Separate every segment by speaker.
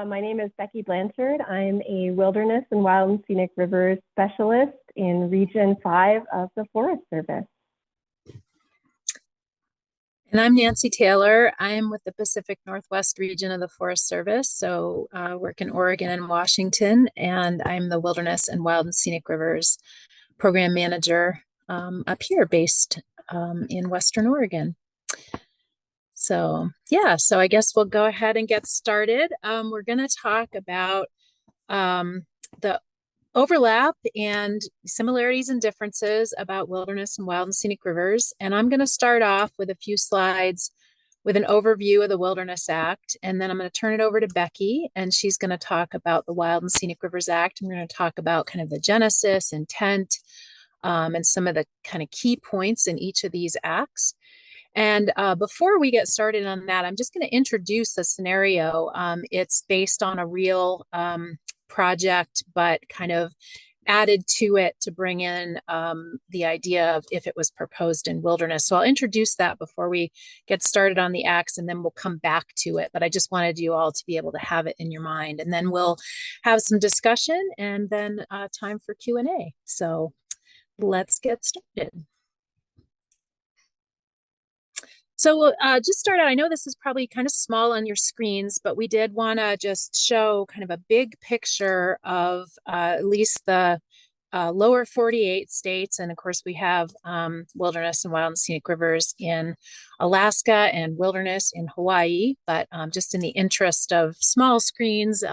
Speaker 1: My name is Becky Blanchard. I'm a wilderness and wild and scenic rivers specialist in Region 5 of the Forest Service.
Speaker 2: And I'm Nancy Taylor. I am with the Pacific Northwest region of the Forest Service. So I work in Oregon and Washington, and I'm the Wilderness and Wild and Scenic Rivers Program Manager up here based in Western Oregon. So yeah, so I guess we'll go ahead and get started. We're going to talk about the overlap and similarities and differences about wilderness and wild and scenic rivers. And I'm going to start off with a few slides with an overview of the Wilderness Act. And then I'm going to turn it over to Becky, and she's going to talk about the Wild and Scenic Rivers Act. And we're going to talk about kind of the genesis, intent, and some of the kind of key points in each of these acts. And before we get started on that, I'm just going to introduce a scenario. It's based on a real project, but kind of added to it to bring in the idea of if it was proposed in wilderness. So I'll introduce that before we get started on the acts, and then we'll come back to it. But I just wanted you all to be able to have it in your mind. And then we'll have some discussion and then time for Q&A. So let's get started. So just start out, I know this is probably kind of small on your screens, but we did want to just show kind of a big picture of at least the lower 48 states. And of course, we have wilderness and wild and scenic rivers in Alaska and wilderness in Hawaii. But just in the interest of small screens,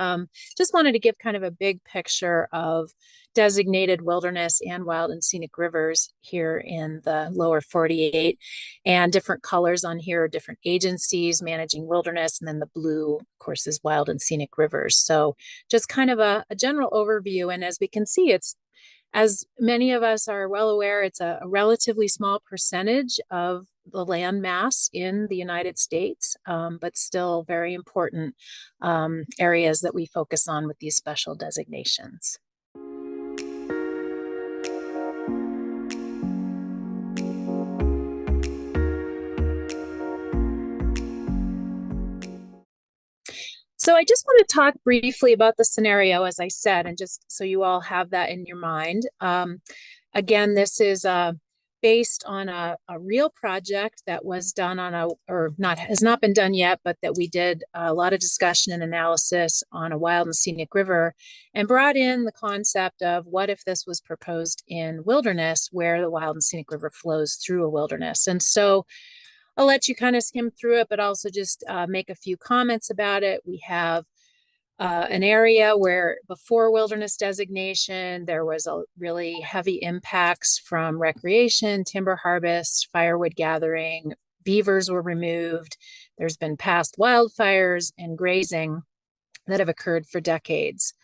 Speaker 2: just wanted to give kind of a big picture of designated wilderness and wild and scenic rivers here in the lower 48, and different colors on here, different agencies managing wilderness, and then the blue, of course, is wild and scenic rivers. So just kind of a general overview. And as we can see, it's, as many of us are well aware, it's a relatively small percentage of the land mass in the United States, but still very important areas that we focus on with these special designations. So I just want to talk briefly about the scenario, as I said, and just so you all have that in your mind. Again, this is based on a real project that was done on has not been done yet, but that we did a lot of discussion and analysis on a wild and scenic river, and brought in the concept of what if this was proposed in wilderness, where the wild and scenic river flows through a wilderness. And so I'll let you kind of skim through it, but also just make a few comments about it. We have an area where before wilderness designation, there was a really heavy impacts from recreation, timber harvest, firewood gathering, beavers were removed. There's been past wildfires and grazing that have occurred for decades.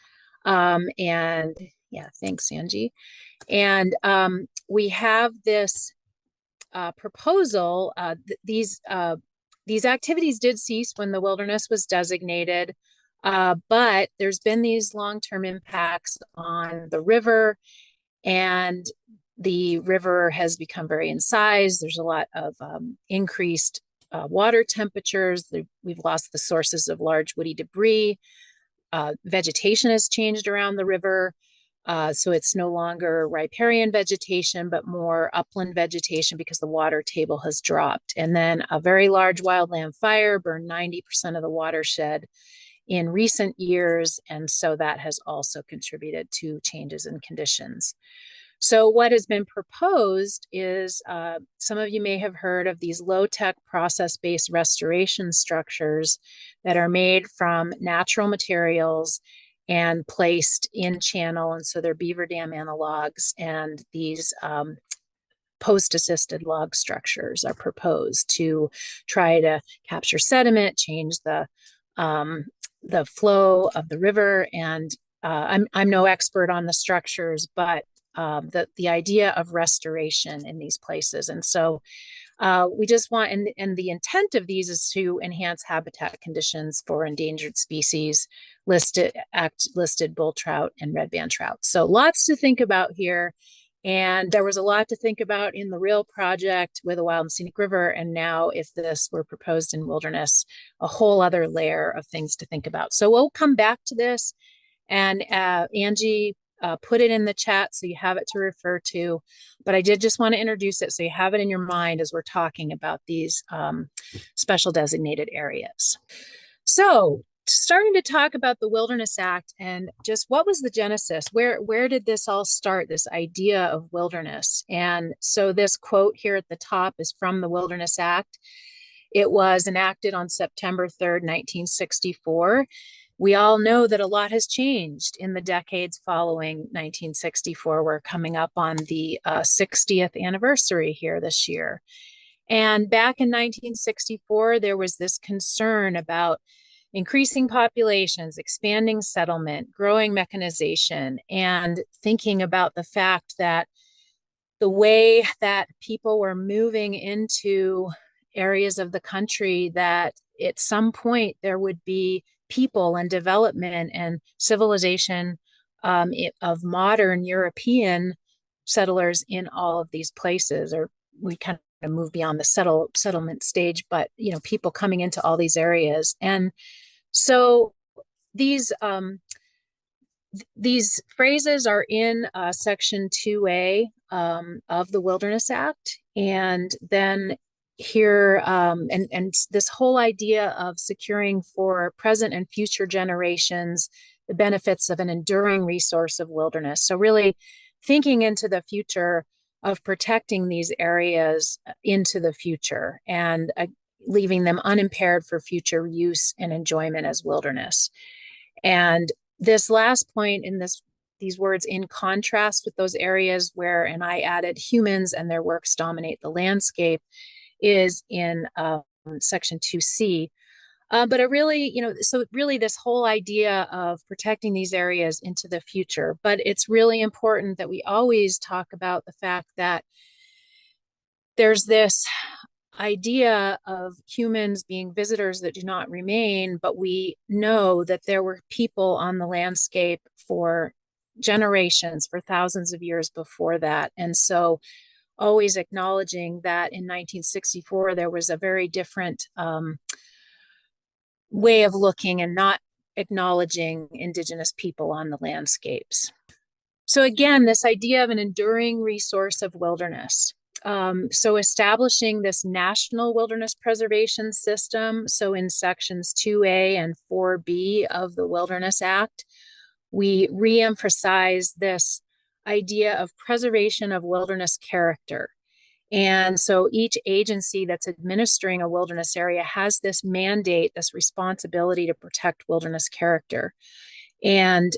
Speaker 2: And yeah, thanks, Angie. And we have this proposal. These activities did cease when the wilderness was designated, but there's been these long-term impacts on the river, and the river has become very incised. There's a lot of increased water temperatures. We've lost the sources of large woody debris. Vegetation has changed around the river. So it's no longer riparian vegetation, but more upland vegetation because the water table has dropped. And then a very large wildland fire burned 90% of the watershed in recent years. And so that has also contributed to changes in conditions. So what has been proposed is, some of you may have heard of these low-tech process-based restoration structures that are made from natural materials and placed in channel. And so they're beaver dam analogs, and these post-assisted log structures are proposed to try to capture sediment, change the flow of the river. And I'm no expert on the structures, but the idea of restoration in these places. And so we just want, and the intent of these is to enhance habitat conditions for endangered species, listed bull trout and red band trout. So lots to think about here. And there was a lot to think about in the real project with a wild and scenic river. And now if this were proposed in wilderness, a whole other layer of things to think about. So we'll come back to this. And Angie put it in the chat so you have it to refer to. But I did just want to introduce it so you have it in your mind as we're talking about these special designated areas. So starting to talk about the Wilderness Act and just what was the genesis? Where did this all start, this idea of wilderness? And so this quote here at the top is from the Wilderness Act. It was enacted on September 3rd, 1964. We all know that a lot has changed in the decades following 1964. We're coming up on the 60th anniversary here this year. And back in 1964, there was this concern about increasing populations, expanding settlement, growing mechanization, and thinking about the fact that the way that people were moving into areas of the country, that at some point there would be people and development and civilization of modern European settlers in all of these places, or we kind of move beyond the settlement stage, but people coming into all these areas. And so these phrases are in Section 2A of the Wilderness Act. And then here, and this whole idea of securing for present and future generations the benefits of an enduring resource of wilderness. So really thinking into the future of protecting these areas into the future and leaving them unimpaired for future use and enjoyment as wilderness. And this last point in these words, in contrast with those areas where, and I added, humans and their works dominate the landscape, is in Section 2C. But it really, so really this whole idea of protecting these areas into the future. But it's really important that we always talk about the fact that there's this idea of humans being visitors that do not remain, but we know that there were people on the landscape for generations, for thousands of years before that. And so always acknowledging that in 1964, there was a very different way of looking and not acknowledging Indigenous people on the landscapes. So again, this idea of an enduring resource of wilderness. So establishing this national wilderness preservation system. So in sections 2A and 4B of the Wilderness Act, we reemphasize this idea of preservation of wilderness character. And so each agency that's administering a wilderness area has this mandate, this responsibility to protect wilderness character. And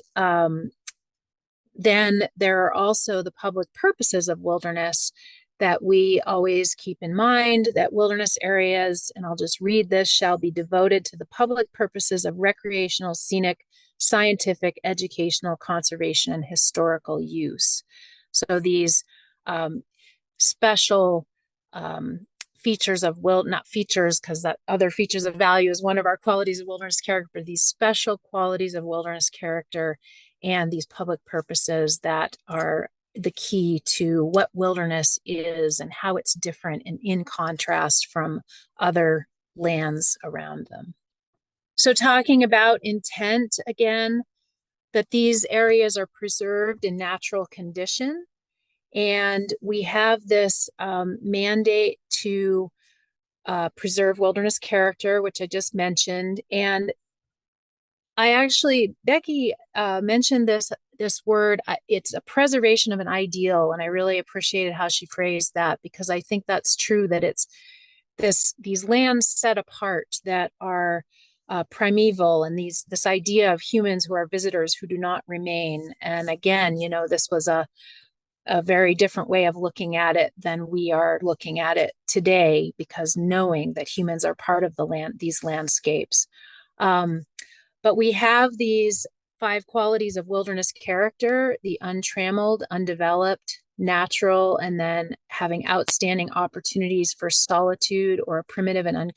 Speaker 2: then there are also the public purposes of wilderness that we always keep in mind, that wilderness areas, and I'll just read this, shall be devoted to the public purposes of recreational, scenic, scientific, educational, conservation, and historical use. So these special features of not features, because that other features of value is one of our qualities of wilderness character, but these special qualities of wilderness character and these public purposes that are the key to what wilderness is and how it's different and in contrast from other lands around them. So talking about intent again, that these areas are preserved in natural condition. And we have this mandate to preserve wilderness character, which I just mentioned. And I actually, Becky mentioned this word, it's a preservation of an ideal. And I really appreciated how she phrased that, because I think that's true, that it's these lands set apart that are primeval, and this idea of humans who are visitors who do not remain. And again, this was a very different way of looking at it than we are looking at it today, because knowing that humans are part of these landscapes. But we have these 5 qualities of wilderness character: the untrammeled, undeveloped, natural, and then having outstanding opportunities for solitude or a primitive and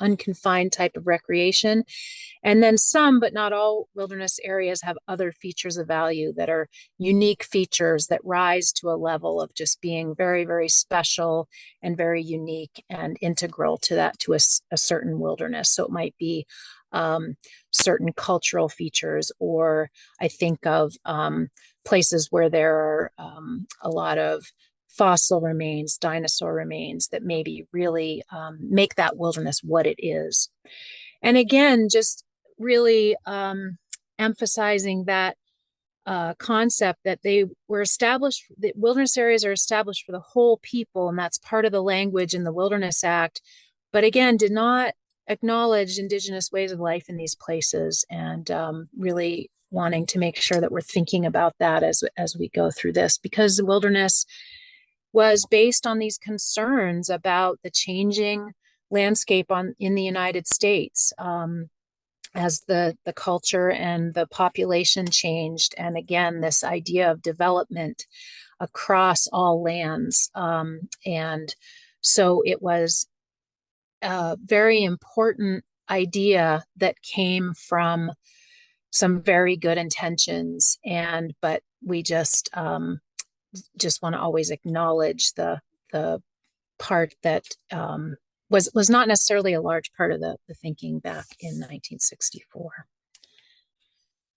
Speaker 2: unconfined type of recreation. And then some, but not all, wilderness areas have other features of value that are unique features that rise to a level of just being very, very special and very unique and integral to that, to a certain wilderness. So it might be certain cultural features, or I think of places where there are a lot of fossil remains, dinosaur remains that maybe really make that wilderness what it is. And again, just really emphasizing that concept that they were established, that wilderness areas are established for the whole people, and that's part of the language in the Wilderness Act, but again, did not acknowledge indigenous ways of life in these places, and really wanting to make sure that we're thinking about that as we go through this, because the wilderness was based on these concerns about the changing landscape in the United States as the culture and the population changed. And again, this idea of development across all lands. And so it was a very important idea that came from some very good intentions, but we just want to always acknowledge the part that was not necessarily a large part of the thinking back in 1964.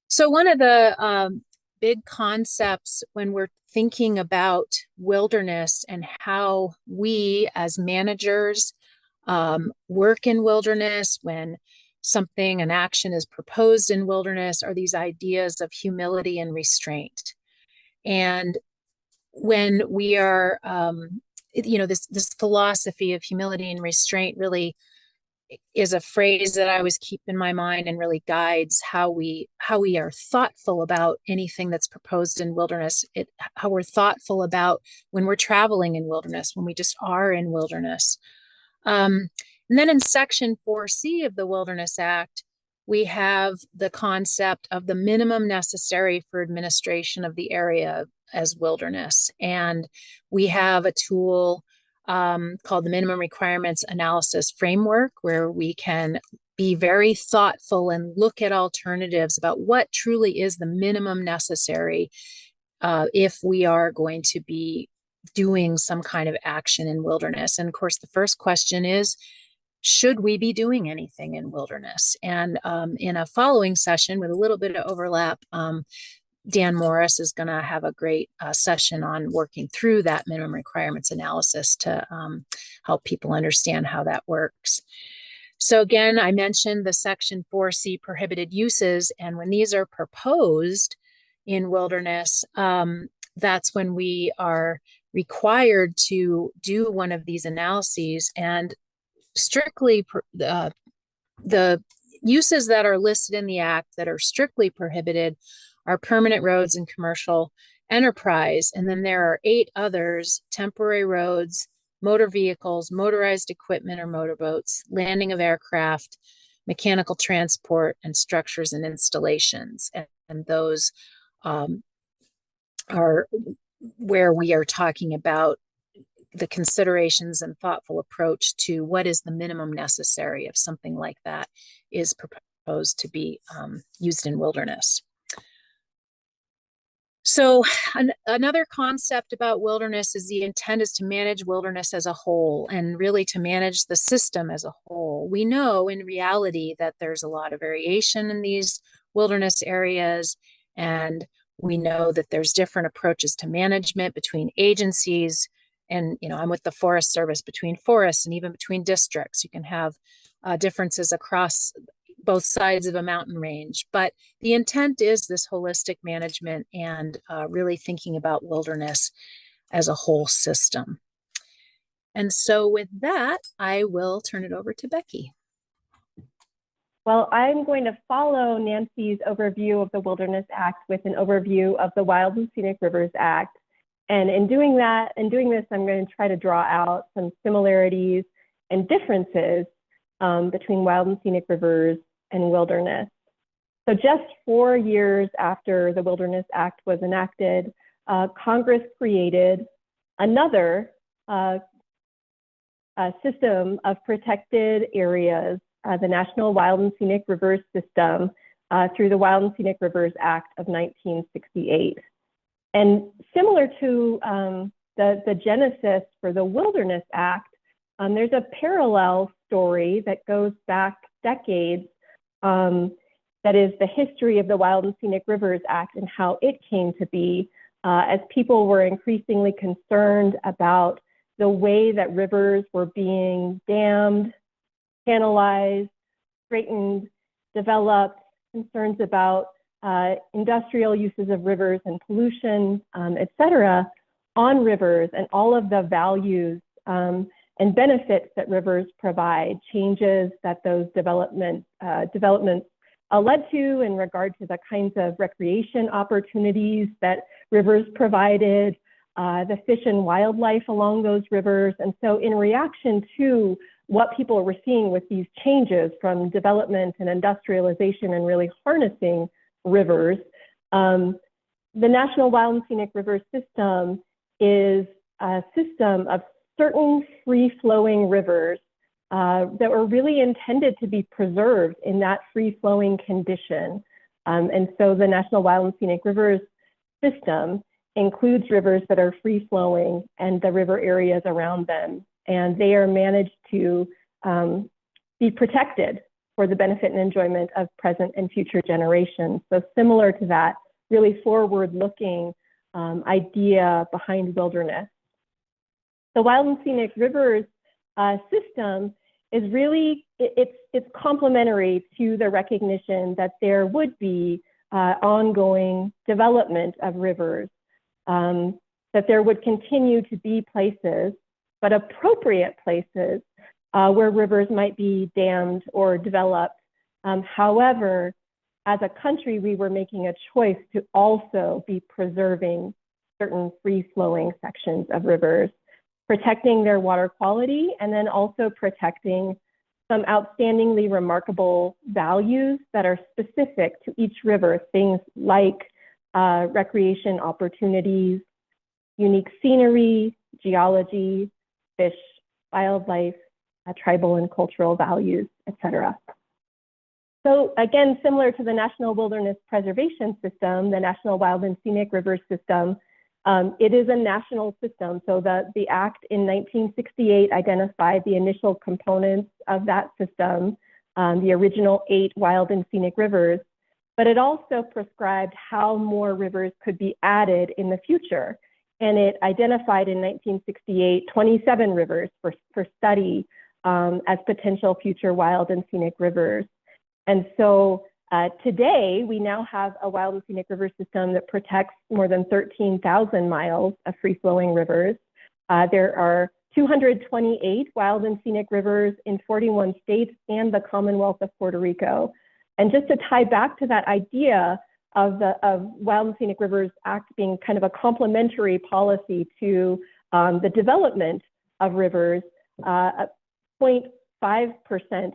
Speaker 2: So one of the big concepts when we're thinking about wilderness and how we as managers work in wilderness, when an action is proposed in wilderness, are these ideas of humility and restraint. And when we are, this philosophy of humility and restraint really is a phrase that I always keep in my mind and really guides how we are thoughtful about anything that's proposed in wilderness. How we're thoughtful about when we're traveling in wilderness, when we just are in wilderness. And then in Section 4C of the Wilderness Act, we have the concept of the minimum necessary for administration of the area as wilderness. And we have a tool called the Minimum Requirements Analysis Framework, where we can be very thoughtful and look at alternatives about what truly is the minimum necessary if we are going to be doing some kind of action in wilderness. And of course, the first question is, should we be doing anything in wilderness? And in a following session with a little bit of overlap, Dan Morris is going to have a great session on working through that minimum requirements analysis to help people understand how that works. So again, I mentioned the Section 4C prohibited uses, and when these are proposed in wilderness, that's when we are required to do one of these analyses. And strictly the uses that are listed in the Act that are strictly prohibited are permanent roads and commercial enterprise. And then there are 8 others: temporary roads, motor vehicles, motorized equipment or motorboats, landing of aircraft, mechanical transport, and structures and installations. And those are where we are talking about the considerations and thoughtful approach to what is the minimum necessary if something like that is proposed to be used in wilderness. So another concept about wilderness is the intent is to manage wilderness as a whole, and really to manage the system as a whole. We know in reality that there's a lot of variation in these wilderness areas, and we know that there's different approaches to management between agencies. And, I'm with the Forest Service, between forests and even between districts. You can have differences across both sides of a mountain range. But the intent is this holistic management and really thinking about wilderness as a whole system. And so with that, I will turn it over to Becky.
Speaker 1: Well, I'm going to follow Nancy's overview of the Wilderness Act with an overview of the Wild and Scenic Rivers Act. And in doing this, I'm going to try to draw out some similarities and differences between wild and scenic rivers and wilderness. So just 4 years after the Wilderness Act was enacted, Congress created another system of protected areas, the National Wild and Scenic Rivers System, through the Wild and Scenic Rivers Act of 1968. And similar to the genesis for the Wilderness Act, there's a parallel story that goes back decades, that is the history of the Wild and Scenic Rivers Act and how it came to be, as people were increasingly concerned about the way that rivers were being dammed, canalized, straightened, developed, concerns about industrial uses of rivers and pollution, et cetera, on rivers, and all of the values and benefits that rivers provide, changes that those developments led to in regard to the kinds of recreation opportunities that rivers provided, the fish and wildlife along those rivers. And so in reaction to what people were seeing with these changes from development and industrialization and really harnessing rivers, the National Wild and Scenic Rivers System is a system of certain free-flowing rivers that were really intended to be preserved in that free-flowing condition. And so the National Wild and Scenic Rivers System includes rivers that are free-flowing and the river areas around them. And they are managed to be protected for the benefit and enjoyment of present and future generations. So similar to that, really forward-looking idea behind wilderness. The Wild and Scenic Rivers system is really, it's complementary to the recognition that there would be ongoing development of rivers, that there would continue to be places, but appropriate places where rivers might be dammed or developed. However, as a country, we were making a choice to also be preserving certain free-flowing sections of rivers, protecting their water quality, and then also protecting some outstandingly remarkable values that are specific to each river, things like recreation opportunities, unique scenery, geology, fish, wildlife, tribal and cultural values, etc. So again, similar to the National Wilderness Preservation System, the National Wild and Scenic Rivers System, it is a national system. So the Act in 1968 identified the initial components of that system, the original 8 wild and scenic rivers, but it also prescribed how more rivers could be added in the future. And it identified in 1968, 27 rivers for study as potential future wild and scenic rivers. And so today, we now have a wild and scenic river system that protects more than 13,000 miles of free-flowing rivers. There are 228 wild and scenic rivers in 41 states and the Commonwealth of Puerto Rico. And just to tie back to that idea of the Wild and Scenic Rivers Act being kind of a complementary policy to the development of rivers, 0.5%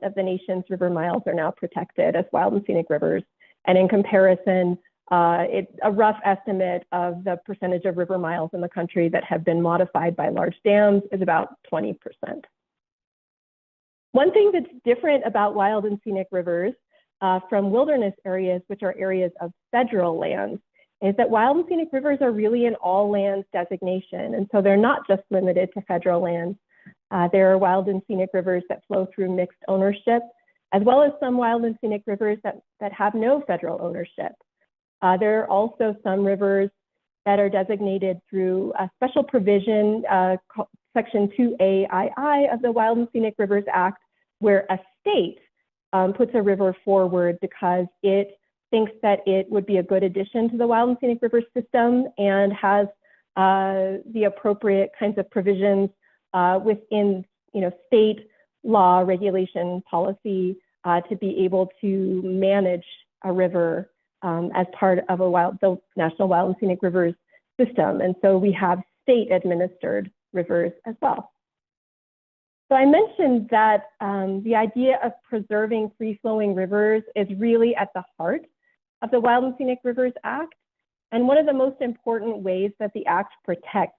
Speaker 1: of the nation's river miles are now protected as wild and scenic rivers. And in comparison, it's a rough estimate of the percentage of river miles in the country that have been modified by large dams is about 20%. One thing that's different about wild and scenic rivers from wilderness areas, which are areas of federal lands, is that wild and scenic rivers are really an all lands designation. And so they're not just limited to federal lands. There are wild and scenic rivers that flow through mixed ownership, as well as some wild and scenic rivers that have no federal ownership. There are also some rivers that are designated through a special provision, Section 2AII of the Wild and Scenic Rivers Act, where a state puts a river forward because it thinks that it would be a good addition to the Wild and Scenic Rivers system and has the appropriate kinds of provisions within state law, regulation, policy to be able to manage a river as part of the National Wild and Scenic Rivers system. And so we have state administered rivers as well. So I mentioned that the idea of preserving free-flowing rivers is really at the heart of the Wild and Scenic Rivers Act. And one of the most important ways that the Act protects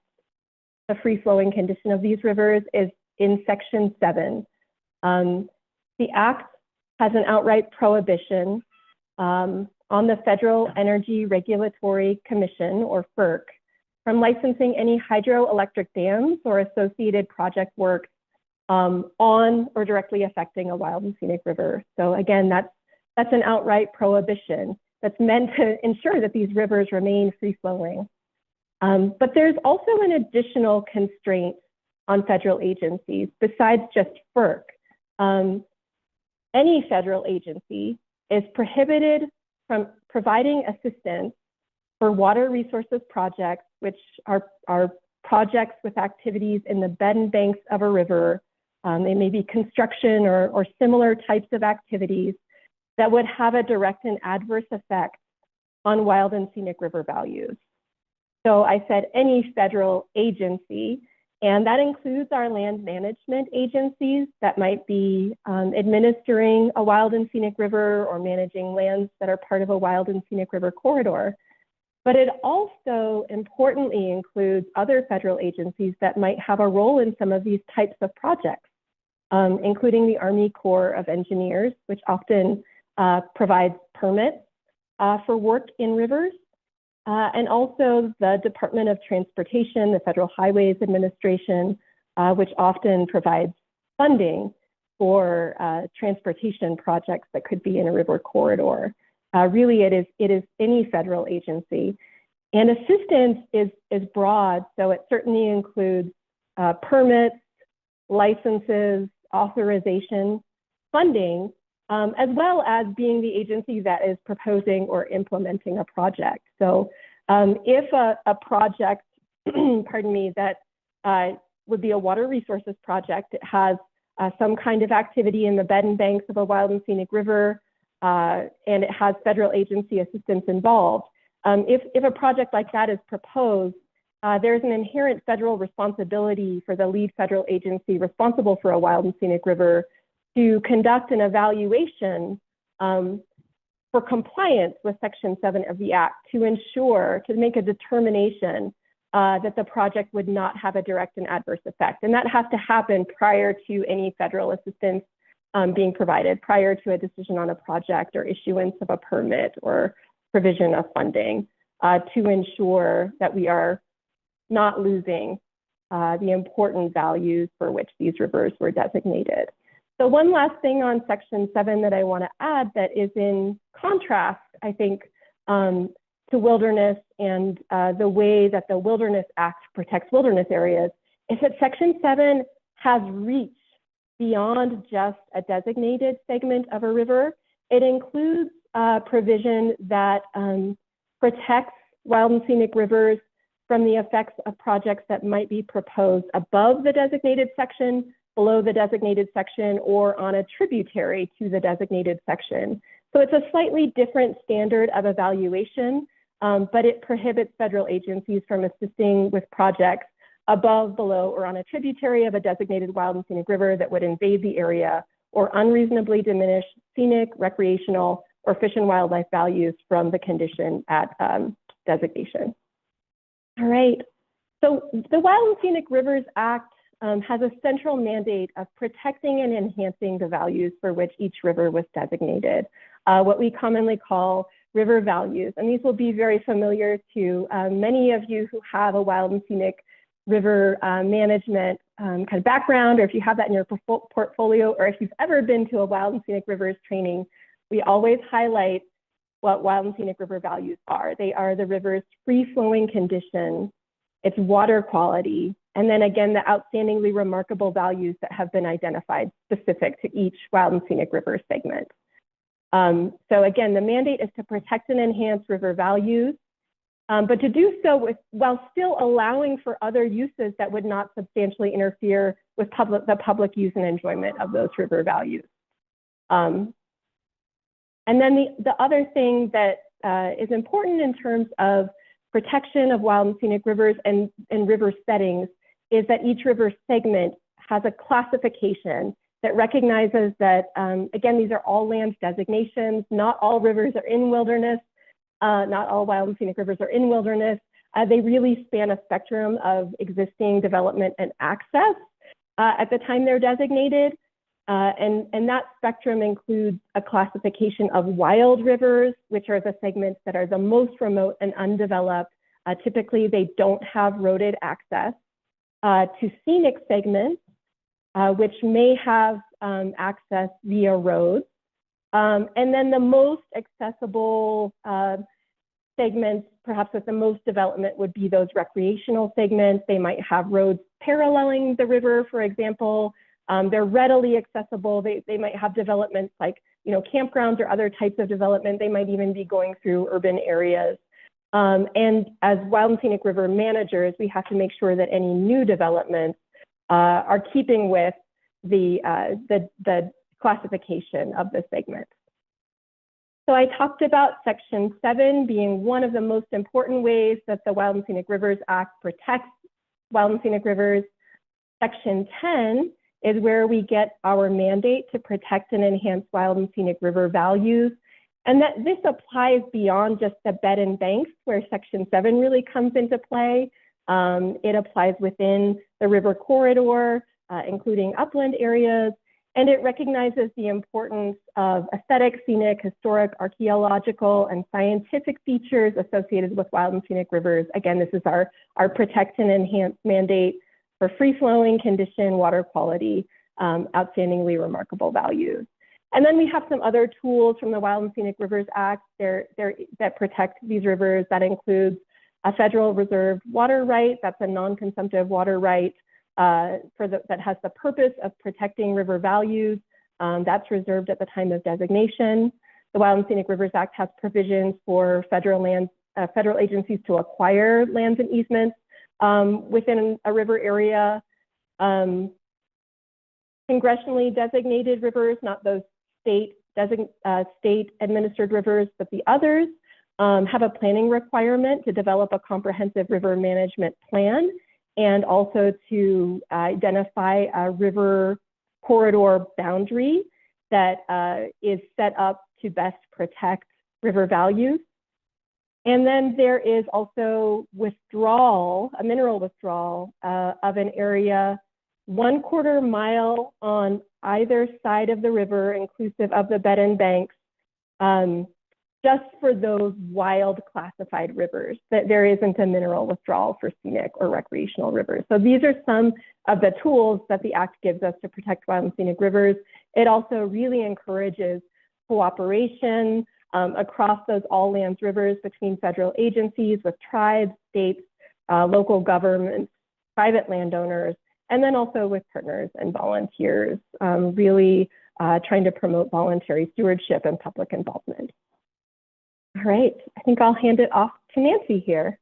Speaker 1: the free-flowing condition of these rivers is in Section 7. The Act has an outright prohibition on the Federal Energy Regulatory Commission, or FERC, from licensing any hydroelectric dams or associated project work on or directly affecting a wild and scenic river. So again, that's an outright prohibition that's meant to ensure that these rivers remain free-flowing. But there's also an additional constraint on federal agencies besides just FERC. Any federal agency is prohibited from providing assistance for water resources projects, which are projects with activities in the bed and banks of a river. They may be construction or similar types of activities that would have a direct and adverse effect on wild and scenic river values. So I said any federal agency, and that includes our land management agencies that might be administering a wild and scenic river or managing lands that are part of a wild and scenic river corridor. But it also importantly includes other federal agencies that might have a role in some of these types of projects, including the Army Corps of Engineers, which often provides permits for work in rivers, and also the Department of Transportation, the Federal Highways Administration, which often provides funding for transportation projects that could be in a river corridor. Really, it is any federal agency. And assistance is broad, so it certainly includes permits, licenses, authorization, funding, as well as being the agency that is proposing or implementing a project. So if a project, pardon me, that would be a water resources project, it has some kind of activity in the bed and banks of a wild and scenic river, and it has federal agency assistance involved. If a project like that is proposed, there's an inherent federal responsibility for the lead federal agency responsible for a wild and scenic river to conduct an evaluation for compliance with Section 7 of the Act to ensure, to make a determination that the project would not have a direct and adverse effect. And that has to happen prior to any federal assistance being provided, prior to a decision on a project or issuance of a permit or provision of funding, to ensure that we are not losing the important values for which these rivers were designated. So one last thing on Section 7 that I want to add that is in contrast, I think, to wilderness and the way that the Wilderness Act protects wilderness areas is that Section 7 has reach beyond just a designated segment of a river. It includes provision that protects wild and scenic rivers from the effects of projects that might be proposed above the designated section, below the designated section, or on a tributary to the designated section. So it's a slightly different standard of evaluation, but it prohibits federal agencies from assisting with projects above, below, or on a tributary of a designated wild and scenic river that would invade the area or unreasonably diminish scenic, recreational, or fish and wildlife values from the condition at designation. All right, so the Wild and Scenic Rivers Act has a central mandate of protecting and enhancing the values for which each river was designated, what we commonly call river values. And these will be very familiar to many of you who have a wild and scenic river management kind of background, or if you have that in your portfolio, or if you've ever been to a wild and scenic rivers training, we always highlight what wild and scenic river values are. They are the river's free-flowing condition, its water quality, and then again, the outstandingly remarkable values that have been identified specific to each wild and scenic river segment. So again, the mandate is to protect and enhance river values, but to do so while still allowing for other uses that would not substantially interfere with the public use and enjoyment of those river values. And then the other thing that is important in terms of protection of wild and scenic rivers and river settings is that each river segment has a classification that recognizes that, again, these are all land designations. Not all rivers are in wilderness. Not all wild and scenic rivers are in wilderness. They really span a spectrum of existing development and access at the time they're designated. And that spectrum includes a classification of wild rivers, which are the segments that are the most remote and undeveloped. Typically, they don't have roaded access, to scenic segments, which may have access via roads. And then the most accessible segments, perhaps with the most development, would be those recreational segments. They might have roads paralleling the river, for example. They're readily accessible. They might have developments like, campgrounds or other types of development. They might even be going through urban areas. And as wild and scenic river managers, we have to make sure that any new developments are keeping with the classification of the segment. So I talked about Section 7 being one of the most important ways that the Wild and Scenic Rivers Act protects wild and scenic rivers. Section 10 is where we get our mandate to protect and enhance wild and scenic river values. And that this applies beyond just the bed and banks, where Section 7 really comes into play. It applies within the river corridor, including upland areas, and it recognizes the importance of aesthetic, scenic, historic, archaeological, and scientific features associated with wild and scenic rivers. Again, this is our protect and enhance mandate for free-flowing condition, water quality, outstandingly remarkable values. And then we have some other tools from the Wild and Scenic Rivers Act that protect these rivers. That includes a federal reserve water right. That's a non-consumptive water right that has the purpose of protecting river values. That's reserved at the time of designation. The Wild and Scenic Rivers Act has provisions for federal agencies to acquire lands and easements within a river area. Congressionally designated rivers, not those state administered rivers, but the others, have a planning requirement to develop a comprehensive river management plan, and also to identify a river corridor boundary that is set up to best protect river values. And then there is also withdrawal, a mineral withdrawal of an area 1/4 mile on either side of the river, inclusive of the bed and banks, just for those wild classified rivers. That there isn't a mineral withdrawal for scenic or recreational rivers. So these are some of the tools that the Act gives us to protect wild and scenic rivers. It also really encourages cooperation across those all lands rivers between federal agencies, with tribes, states, local governments, private landowners, and then also with partners and volunteers, really trying to promote voluntary stewardship and public involvement. All right, I think I'll hand it off to Nancy here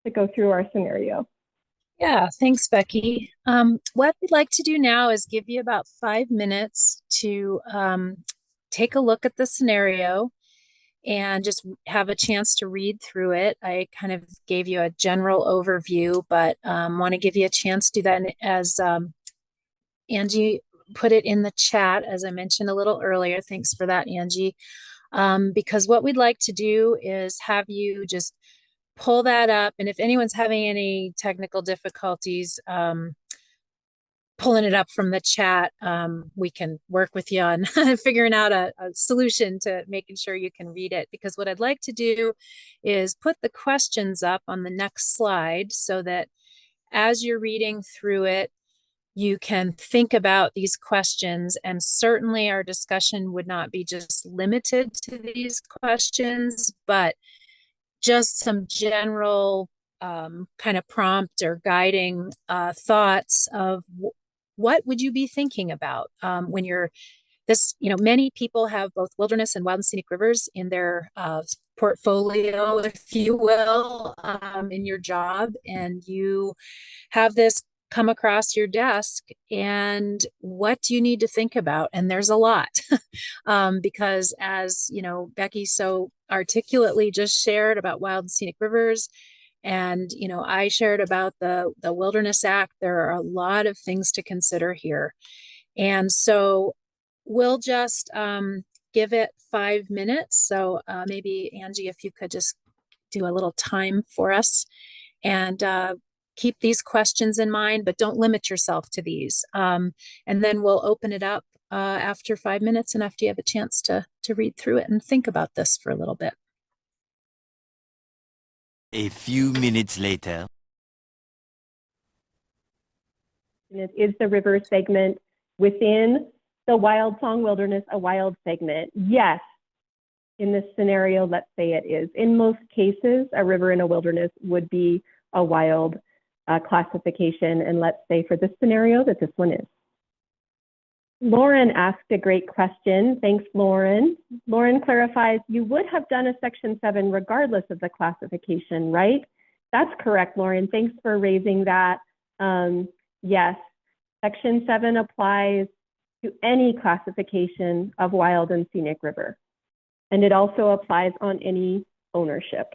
Speaker 1: to go through our scenario.
Speaker 2: Yeah, thanks, Becky. What we'd like to do now is give you about 5 minutes to take a look at the scenario and just have a chance to read through it. I kind of gave you a general overview, but want to give you a chance to do that. And as Angie put it in the chat, as I mentioned a little earlier, thanks for that, Angie, because what we'd like to do is have you just pull that up. And if anyone's having any technical difficulties pulling it up from the chat, we can work with you on figuring out a solution to making sure you can read it. Because what I'd like to do is put the questions up on the next slide so that as you're reading through it, you can think about these questions. And certainly our discussion would not be just limited to these questions, but just some general kind of prompt or guiding thoughts of what would you be thinking about when you're this, many people have both wilderness and wild and scenic rivers in their portfolio, if you will, in your job, and you have this come across your desk, and what do you need to think about? And there's a lot because as Becky so articulately just shared about wild and scenic rivers, and I shared about the Wilderness Act, there are a lot of things to consider here. And so we'll just give it 5 minutes. So maybe Angie, if you could just do a little time for us and keep these questions in mind, but don't limit yourself to these. And then we'll open it up after 5 minutes and after you have a chance to read through it and think about this for a little bit.
Speaker 3: A few minutes later.
Speaker 1: Is the river segment within the wild song wilderness a wild segment? Yes. In this scenario, let's say it is. In most cases, a river in a wilderness would be a wild classification. And let's say for this scenario that this one is. Lauren asked a great question. Thanks, Lauren. Lauren clarifies, you would have done a Section 7 regardless of the classification, right? That's correct, Lauren. Thanks for raising that. Yes, Section 7 applies to any classification of wild and scenic river. And it also applies on any ownership.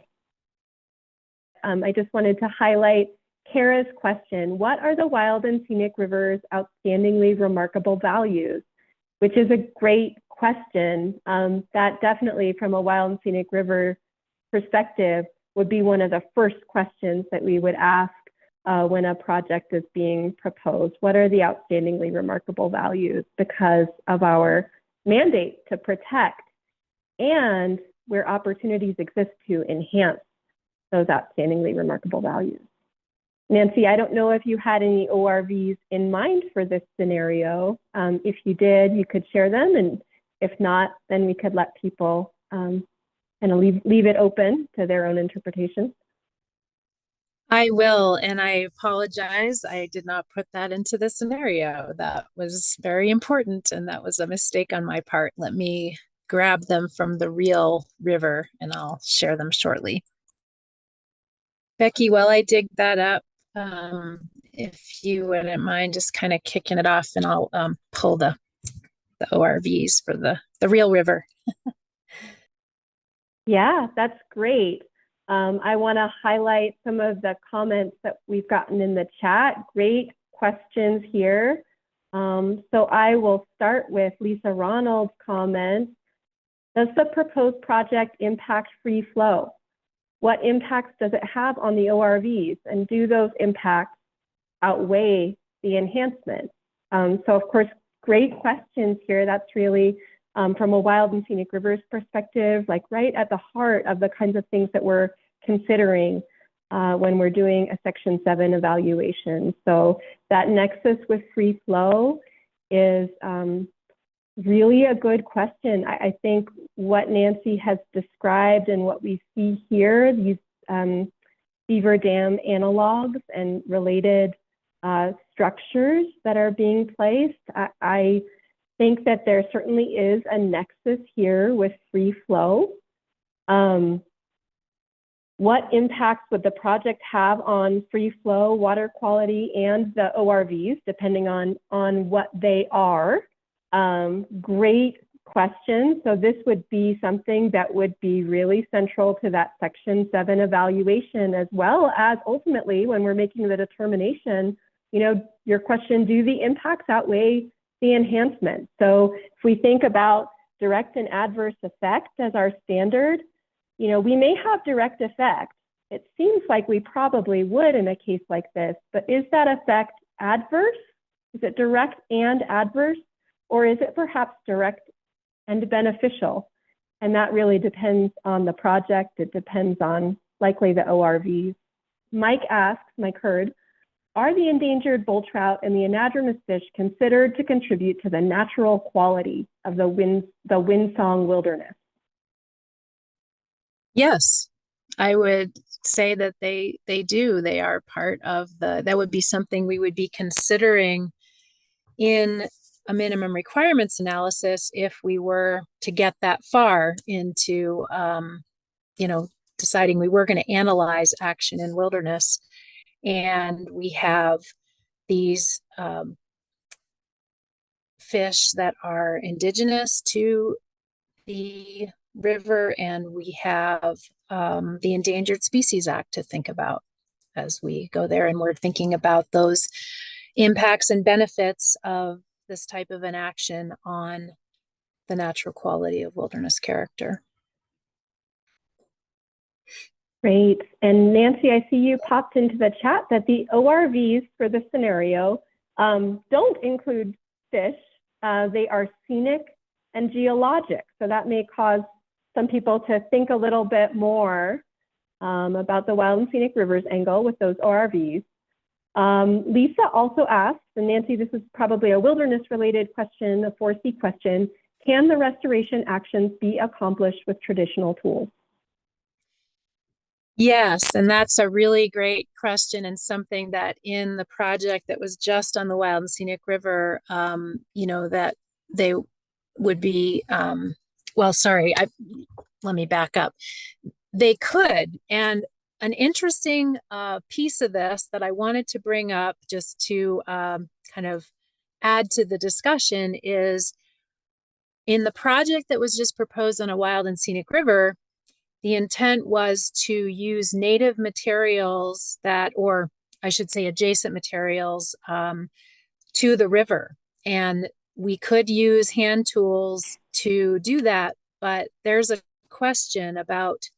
Speaker 1: I just wanted to highlight Kara's question. What are the wild and scenic rivers' outstandingly remarkable values? Which is a great question. That definitely from a wild and scenic river perspective would be one of the first questions that we would ask when a project is being proposed. What are the outstandingly remarkable values because of our mandate to protect and where opportunities exist to enhance those outstandingly remarkable values? Nancy, I don't know if you had any ORVs in mind for this scenario. If you did, you could share them. And if not, then we could let people kind of leave it open to their own interpretation.
Speaker 2: I will, and I apologize. I did not put that into the scenario. That was very important, and that was a mistake on my part. Let me grab them from the real river, and I'll share them shortly. Becky, while I dig that up, if you wouldn't mind just kind of kicking it off, and I'll pull the ORVs for the real river.
Speaker 1: Yeah, that's great. I want to highlight some of the comments that we've gotten in the chat. Great questions here. So I will start with Lisa Ronald's comment. Does the proposed project impact free flow? What impacts does it have on the ORVs? And do those impacts outweigh the enhancements? So of course, great questions here. That's really from a wild and scenic rivers perspective, like right at the heart of the kinds of things that we're considering when we're doing a Section 7 evaluation. So that nexus with free flow is really a good question. I think what Nancy has described and what we see here, these beaver dam analogs and related structures that are being placed, I think that there certainly is a nexus here with free flow. What impacts would the project have on free flow, water quality, and the ORVs, depending on what they are? Great question. So this would be something that would be really central to that Section 7 evaluation, as well as ultimately when we're making the determination, your question, do the impacts outweigh the enhancement? So if we think about direct and adverse effect as our standard, we may have direct effect. It seems like we probably would in a case like this, but is that effect adverse? Is it direct and adverse? Or is it perhaps direct and beneficial? And that really depends on the project. It depends on likely the ORVs. Mike Hurd, are the endangered bull trout and the anadromous fish considered to contribute to the natural quality of the windsong wilderness?
Speaker 2: Yes, I would say that they do. They are part of that would be something we would be considering in a minimum requirements analysis if we were to get that far into, deciding we were going to analyze action in wilderness. And we have these fish that are indigenous to the river, and we have the Endangered Species Act to think about as we go there, and we're thinking about those impacts and benefits of this type of an action on the natural quality of wilderness character.
Speaker 1: Great. And Nancy, I see you popped into the chat that the ORVs for the scenario don't include fish. They are scenic and geologic. So that may cause some people to think a little bit more about the wild and scenic rivers angle with those ORVs. Lisa also asked, and Nancy, this is probably a wilderness related question, a 4C question, can the restoration actions be accomplished with traditional tools?
Speaker 2: Yes, and that's a really great question, and something that in the project that was just on the Wild and Scenic River, you know, that they would be, well, sorry, let me back up. They could, and an interesting piece of this that I wanted to bring up just to kind of add to the discussion is in the project that was just proposed on a Wild and Scenic River, the intent was to use native materials that, or I should say adjacent materials to the river. And we could use hand tools to do that, but there's a question about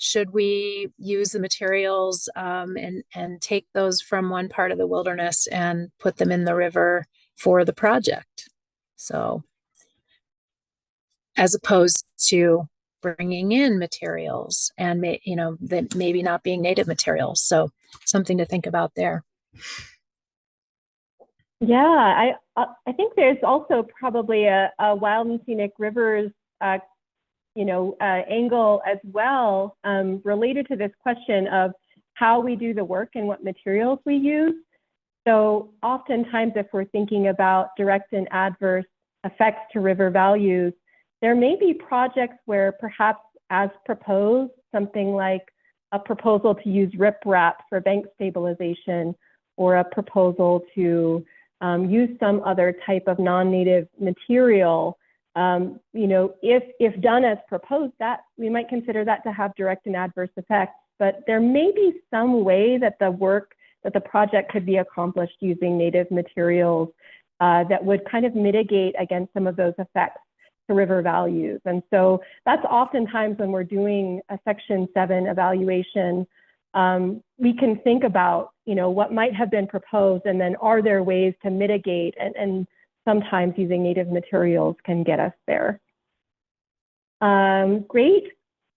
Speaker 2: should we use the materials and take those from one part of the wilderness and put them in the river for the project? So, as opposed to bringing in materials and, you know, that maybe not being native materials. So something to think about there.
Speaker 1: Yeah, I think there's also probably a wild and scenic rivers, angle as well, related to this question of how we do the work and what materials we use. So oftentimes, if we're thinking about direct and adverse effects to river values, there may be projects where perhaps as proposed, something like a proposal to use riprap for bank stabilization or a proposal to use some other type of non-native material, if done as proposed, that we might consider that to have direct and adverse effects. But there may be some way that the work, that the project could be accomplished using native materials that would kind of mitigate against some of those effects to river values. And so that's oftentimes when we're doing a Section 7 evaluation, we can think about, what might have been proposed, and then are there ways to mitigate, and sometimes using native materials can get us there. Great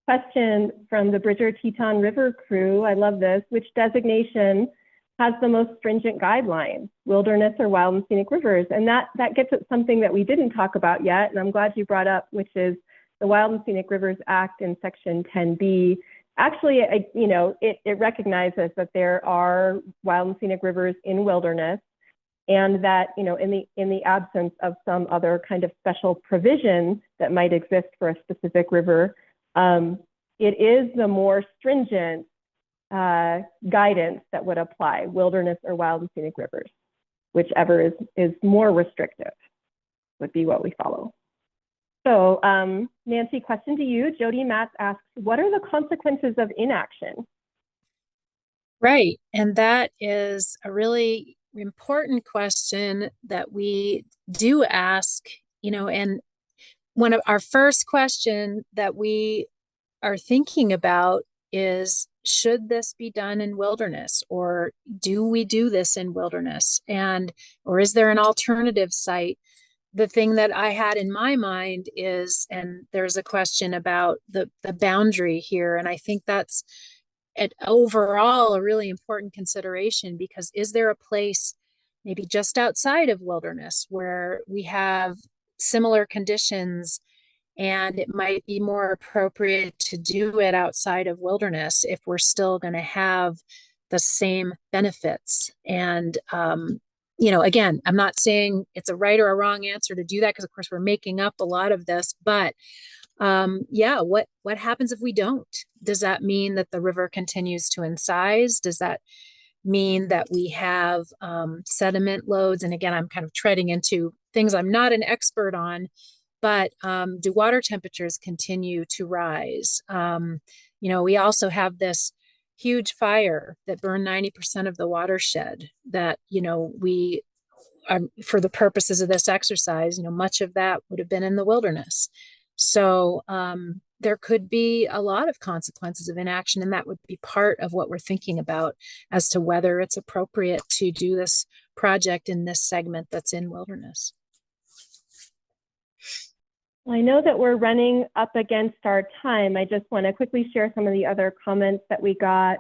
Speaker 1: question from the Bridger Teton River crew. I love this. Which designation has the most stringent guidelines, wilderness or wild and scenic rivers? And that gets at something that we didn't talk about yet, and I'm glad you brought up, which is the Wild and Scenic Rivers Act in Section 10B. Actually, it recognizes that there are wild and scenic rivers in wilderness, and that, in the absence of some other kind of special provision that might exist for a specific river, it is the more stringent guidance that would apply, wilderness or wild and scenic rivers. Whichever is more restrictive would be what we follow. So Nancy, question to you. Jody Matz asks, what are the consequences of inaction?
Speaker 2: Right, and that is a really important question that we do ask, and one of our first question that we are thinking about is, should this be done in wilderness, or do we do this in wilderness? Or is there an alternative site? The thing that I had in my mind is, and there's a question about the boundary here, and I think that's overall a really important consideration, because is there a place maybe just outside of wilderness where we have similar conditions, and it might be more appropriate to do it outside of wilderness if we're still going to have the same benefits? And again, I'm not saying it's a right or a wrong answer to do that, because of course we're making up a lot of this, but what happens if we don't? Does that mean that the river continues to incise? Does that mean that we have sediment loads? And again, I'm kind of treading into things I'm not an expert on, but do water temperatures continue to rise? We also have this huge fire that burned 90% of the watershed that, we for the purposes of this exercise, much of that would have been in the wilderness. So there could be a lot of consequences of inaction, and that would be part of what we're thinking about as to whether it's appropriate to do this project in this segment that's in wilderness.
Speaker 1: I know that we're running up against our time. I just want to quickly share some of the other comments that we got.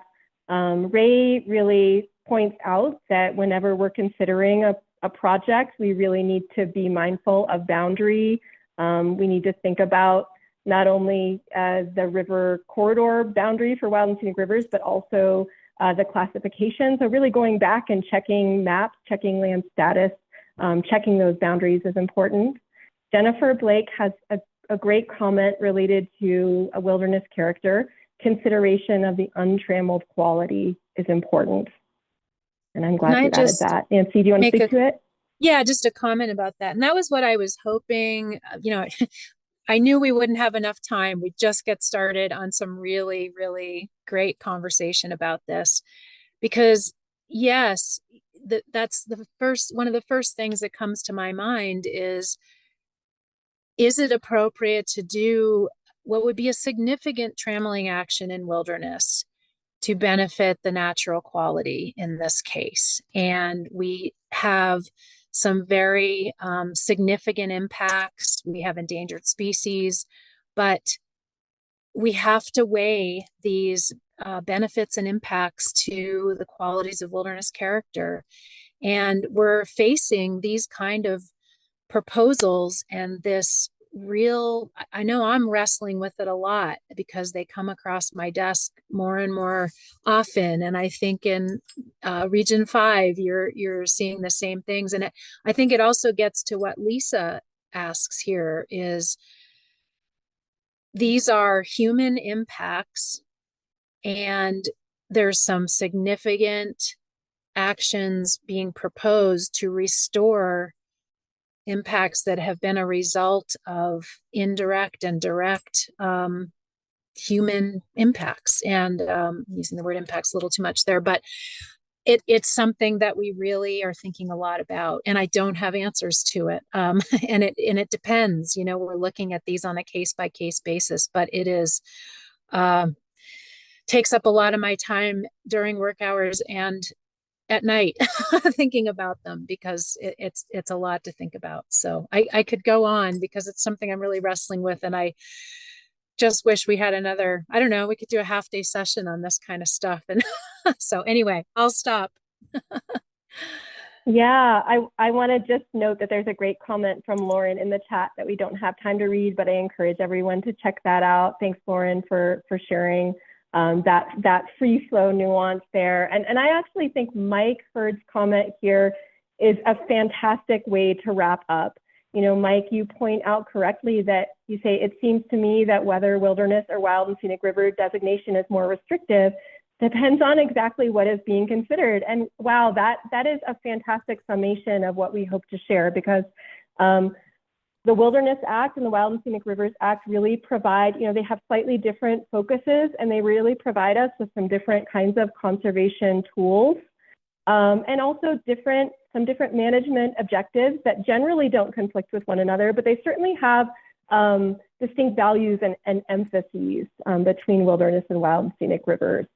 Speaker 1: Ray really points out that whenever we're considering a project, we really need to be mindful of boundary. We need to think about not only the river corridor boundary for wild and scenic rivers, but also the classification. So really going back and checking maps, checking land status, checking those boundaries is important. Jennifer Blake has a great comment related to a wilderness character. Consideration of the untrammeled quality is important. And I'm glad you added that. Nancy, do you want to speak to it?
Speaker 2: Yeah, just a comment about that. And that was what I was hoping, I knew we wouldn't have enough time. We'd just get started on some really, really great conversation about this, because yes, that's one of the first things that comes to my mind is it appropriate to do what would be a significant trammeling action in wilderness to benefit the natural quality in this case? And we have some very significant impacts. We have endangered species, but we have to weigh these benefits and impacts to the qualities of wilderness character. And we're facing these kind of proposals and this I know I'm wrestling with it a lot because they come across my desk more and more often. And I think in Region 5, you're seeing the same things. And I think it also gets to what Lisa asks here is these are human impacts, and there's some significant actions being proposed to restore impacts that have been a result of indirect and direct human impacts. And using the word impacts a little too much there, but it's something that we really are thinking a lot about, and I don't have answers to it. And it depends, we're looking at these on a case by case basis, but it is takes up a lot of my time during work hours and at night thinking about them, because it's a lot to think about. So I could go on because it's something I'm really wrestling with, and I just wish we had another, I don't know, we could do a half-day session on this kind of stuff. And so anyway, I'll stop.
Speaker 1: Yeah, I want to just note that there's a great comment from Lauren in the chat that we don't have time to read, but I encourage everyone to check that out. Thanks, Lauren, for sharing that free flow nuance there. And I actually think Mike Hurd's comment here is a fantastic way to wrap up. Mike, you point out correctly that you say, it seems to me that whether wilderness or wild and scenic river designation is more restrictive depends on exactly what is being considered. And wow, that is a fantastic summation of what we hope to share, because the Wilderness Act and the Wild and Scenic Rivers Act really provide, they have slightly different focuses, and they really provide us with some different kinds of conservation tools, and also some different management objectives that generally don't conflict with one another, but they certainly have distinct values and emphases between wilderness and wild and scenic rivers.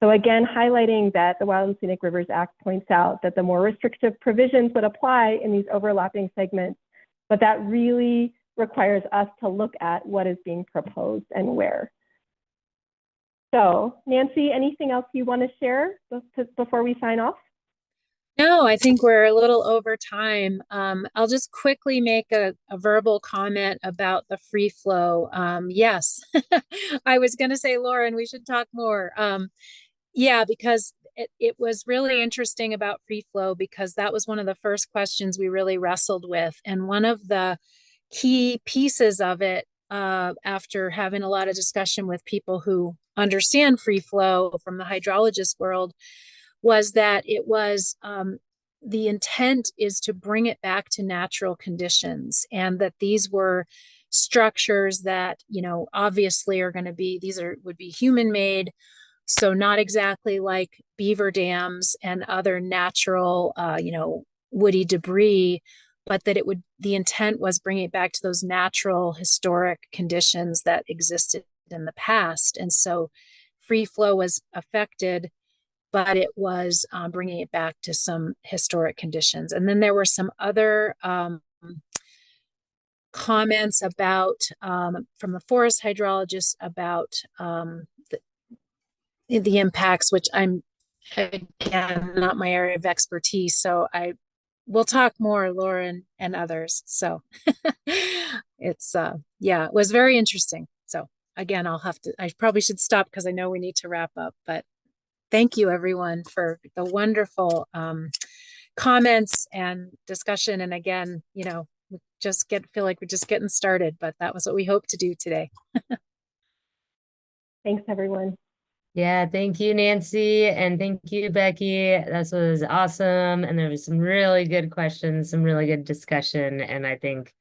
Speaker 1: So again, highlighting that the Wild and Scenic Rivers Act points out that the more restrictive provisions would apply in these overlapping segments, but that really requires us to look at what is being proposed and where. So Nancy, anything else you want to share before we sign off?
Speaker 2: No, I think we're a little over time. I'll just quickly make a verbal comment about the free flow. Yes, I was going to say, Lauren, we should talk more. Yeah, because it was really interesting about free flow, because that was one of the first questions we really wrestled with. And one of the key pieces of it, after having a lot of discussion with people who understand free flow from the hydrologist world, was that it was the intent is to bring it back to natural conditions, and that these were structures that, obviously are going to be, would be human made. So not exactly like beaver dams and other natural, woody debris, but that the intent was bringing it back to those natural historic conditions that existed in the past. And so free flow was affected, but it was bringing it back to some historic conditions. And then there were some other comments about from the forest hydrologist about the impacts, which I'm, again, not my area of expertise. So we'll talk more, Laura and others. So it's, yeah, it was very interesting. So again, I probably should stop because I know we need to wrap up, but thank you everyone for the wonderful comments and discussion. And again, we just feel like we're just getting started, but that was what we hope to do today.
Speaker 1: Thanks, everyone.
Speaker 4: Yeah, thank you, Nancy, and thank you, Becky. This was awesome, and there was some really good questions, some really good discussion, and I think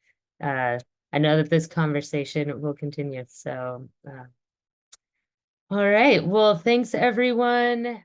Speaker 4: I know that this conversation will continue. So, all right. Well, thanks, everyone.